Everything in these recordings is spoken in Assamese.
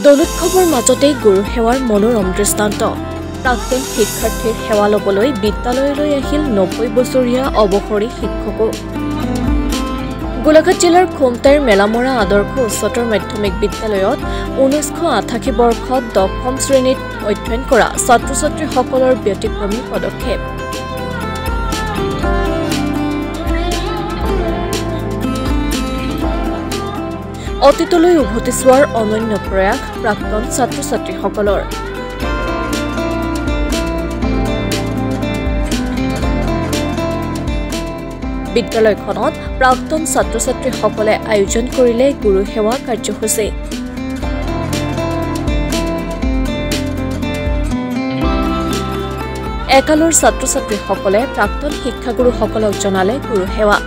দৌলোৎসৱৰ মাজতেই গুৰু সেৱাৰ মনোৰম দৃষ্টান্ত প্ৰাক্তন শিক্ষাৰ্থীৰ সেৱা ল'বলৈ বিদ্যালয়লৈ আহিল ৯০ বছৰীয়া অৱসৰী শিক্ষকো গোলাঘাট জিলাৰ খুমটাইৰ মেলামৰা আদৰ্শ উচ্চতৰ মাধ্যমিক বিদ্যালয়ত ১৯৮৮ বৰ্ষত ১০ম শ্ৰেণীত অধ্যয়ন কৰা ছাত্ৰ-ছাত্ৰীসকলৰ ব্যতিক্ৰমী পদক্ষেপ অতীতলৈ উভতি চোৱাৰ অনন্য প্ৰয়াস প্ৰাক্তন ছাত্ৰ-ছাত্ৰীসকলৰ বিদ্যালয়খনত প্ৰাক্তন ছাত্ৰ-ছাত্ৰীসকলে আয়োজন কৰিলে গুৰু সেৱা কাৰ্যসূচী একালৰ ছাত্ৰ-ছাত্ৰীসকলে প্ৰাক্তন শিক্ষাগুৰুসকলক জনালে গুৰু সেৱা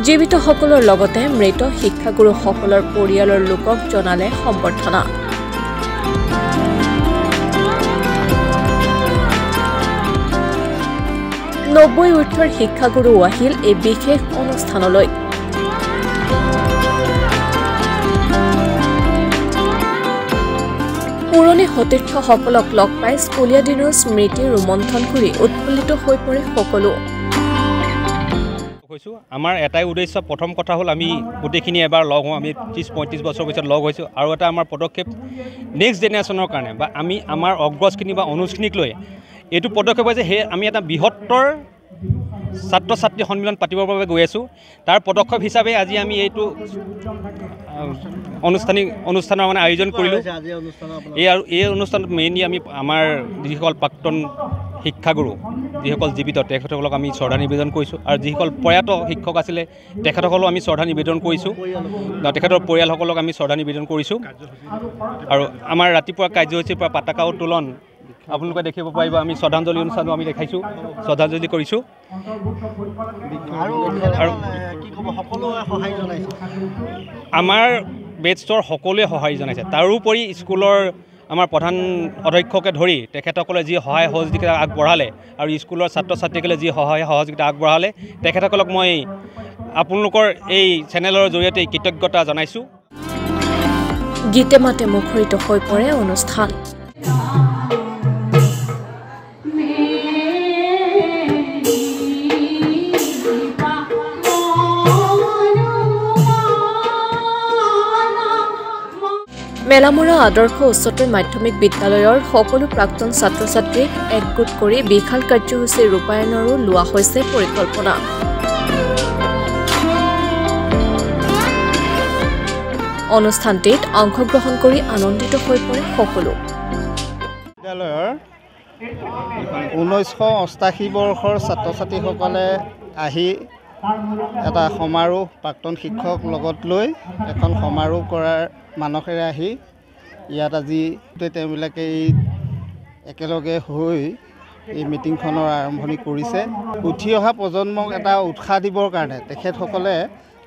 জীৱিতসকলৰ লগতে মৃত শিক্ষাগুৰুসকলৰ পৰিয়ালৰ লোকক জনালে সম্বৰ্ধনা নব্বৈ ঊৰ্ধৰ শিক্ষাগুৰু আহিল এই বিশেষ অনুষ্ঠানলৈ পুৰণি সতীৰ্থসকলক লগ পাই স্কুলীয়া দিনৰ স্মৃতি ৰোমন্থন কৰি উৎফুল্লিত হৈ পৰে সকলো আমাৰ এটাই উদ্দেশ্য প্ৰথম কথা হ'ল আমি গোটেইখিনি এবাৰ লগ হওঁ আমি ৩০-৩৫ বছৰ পিছত লগ হৈছোঁ আৰু এটা আমাৰ পদক্ষেপ নেক্সট জেনেৰেশ্যনৰ কাৰণে বা আমি আমাৰ অগ্ৰজখিনি বা অনুজখিনিক লৈ এইটো পদক্ষেপ হৈছে সেই আমি এটা বৃহত্তৰ ছাত্ৰ-ছাত্ৰী সন্মিলন পাতিবৰ বাবে গৈ আছোঁ তাৰ পদক্ষেপ হিচাপে আজি আমি এইটো অনুষ্ঠানৰ মানে আয়োজন কৰিলোঁ এই অনুষ্ঠানত মেইনলি আমি আমাৰ যিসকল প্ৰাক্তন শিক্ষাগুৰু যিসকল জীৱিত তেখেতসকলক আমি শ্ৰদ্ধা নিবেদন কৰিছোঁ আৰু যিসকল প্ৰয়াত শিক্ষক আছিলে তেখেতসকলক আমি শ্ৰদ্ধা নিবেদন কৰিছোঁ তেখেতৰ পৰিয়ালসকলক আমি শ্ৰদ্ধা নিবেদন কৰিছোঁ আৰু আমাৰ ৰাতিপুৱা কাৰ্যসূচীৰ পৰা পতাকা উত্তোলন আপোনালোকে দেখিব পাৰিব আমি শ্ৰদ্ধাঞ্জলি অনুষ্ঠানো আমি দেখাইছোঁ শ্ৰদ্ধাঞ্জলি কৰিছোঁ আৰু আমাৰ বেটছৰ সকলোৱে সহায় জনাইছে তাৰোপৰি স্কুলৰ আমাৰ প্ৰধান অধ্যক্ষকে ধৰি তেখেতসকলে যি সহায় সহযোগিতা আগবঢ়ালে আৰু স্কুলৰ ছাত্ৰ-ছাত্ৰীসকলে যি সহায় সহযোগিতা আগবঢ়ালে তেখেতসকলক মই আপোনালোকৰ এই চেনেলৰ জৰিয়তে কৃতজ্ঞতা জনাইছোঁ গীতে মাতে মুখৰিত হৈ পৰে অনুষ্ঠান মেলামৰা আদৰ্শ উচ্চতৰ মাধ্যমিক বিদ্যালয়ৰ সকলো প্ৰাক্তন ছাত্ৰ-ছাত্ৰীক একগোট কৰি বিশাল কাৰ্যসূচী ৰূপায়ণৰো লোৱা হৈছে পৰিকল্পনা অনুষ্ঠানটিত অংশগ্ৰহণ কৰি আনন্দিত হৈ পৰে সকলো বিদ্যালয়ৰ ১৯৮৮ বৰ্ষৰ ছাত্ৰ-ছাত্ৰীসকলে আহি এটা সমাৰোহ প্ৰাক্তন শিক্ষক লগত লৈ এখন সমাৰোহ কৰাৰ মানসেৰে আহি ইয়াত আজি তেওঁবিলাকে একেলগে হৈ এই মিটিংখনৰ আৰম্ভণি কৰিছে উঠি অহা প্ৰজন্মক এটা উৎসাহ দিবৰ কাৰণে তেখেতসকলে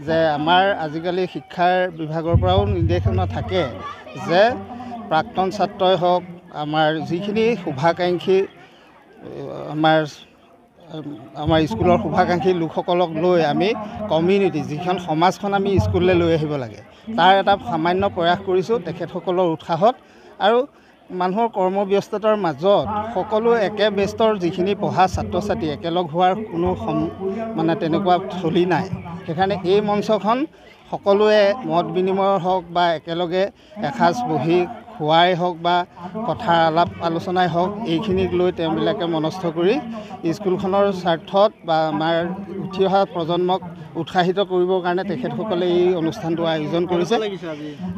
যে আমাৰ আজিকালি শিক্ষাৰ বিভাগৰ পৰাও নিৰ্দেশনা থাকে যে প্ৰাক্তন ছাত্ৰই হওক আমাৰ যিখিনি শুভাকাংক্ষী আমাৰ স্কুলৰ শুভাকাংক্ষী লোকসকলক লৈ আমি কমিউনিটি যিখন সমাজখন আমি স্কুললৈ লৈ আহিব লাগে তাৰ এটা সামান্য প্ৰয়াস কৰিছোঁ তেখেতসকলৰ উৎসাহত আৰু মানুহৰ কৰ্মব্যস্ততাৰ মাজত সকলো একে বেষ্টৰ যিখিনি পঢ়া ছাত্ৰ-ছাত্ৰী একেলগ হোৱাৰ কোনো মানে তেনেকুৱা থলী নাই সেইকাৰণে এই মঞ্চখন সকলোৱে মত বিনিময়ৰ হওক বা একেলগে এসাঁজ বহি খোৱাই হওক বা কথাৰ আলাপ আলোচনাই হওক এইখিনিক লৈ তেওঁবিলাকে মনস্থ কৰি স্কুলখনৰ স্বাৰ্থত বা আমাৰ উঠি অহা প্ৰজন্মক উৎসাহিত কৰিবৰ কাৰণে তেখেতসকলে এই অনুষ্ঠানটো আয়োজন কৰিছে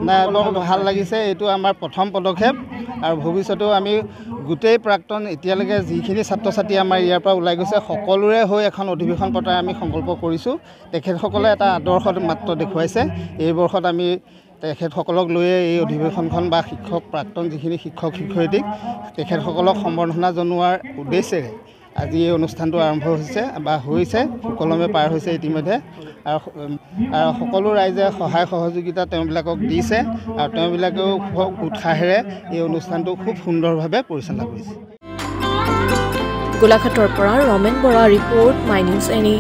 নাই বৰ ভাল লাগিছে এইটো আমাৰ প্ৰথম পদক্ষেপ আৰু ভৱিষ্যতেও আমি গোটেই প্ৰাক্তন এতিয়ালৈকে যিখিনি ছাত্ৰ-ছাত্ৰী আমাৰ ইয়াৰ পৰা ওলাই গৈছে সকলোৰে হৈ এখন অধিৱেশন পতাৰ আমি সংকল্প কৰিছোঁ তেখেতসকলে এটা আদৰ্শ মাত্ৰ দেখুৱাইছে এই বৰ্ষত আমি তেখেতসকলক লৈয়ে এই অধিৱেশনখন বা শিক্ষক প্ৰাক্তন যিখিনি শিক্ষক শিক্ষয়িত্ৰীক তেখেতসকলক সম্বৰ্ধনা জনোৱাৰ উদ্দেশ্যেৰে আজি এই অনুষ্ঠানটো আৰম্ভ হৈছে বা হৈছে সুকলমে পাৰ হৈছে ইতিমধ্যে আৰু সকলো ৰাইজে সহায় সহযোগিতা তেওঁবিলাকক দিছে আৰু তেওঁবিলাকেও খুব উৎসাহেৰে এই অনুষ্ঠানটো খুব সুন্দৰভাৱে পৰিচালনা কৰিছে গোলাঘাটৰ পৰা Ramen Bora report my news any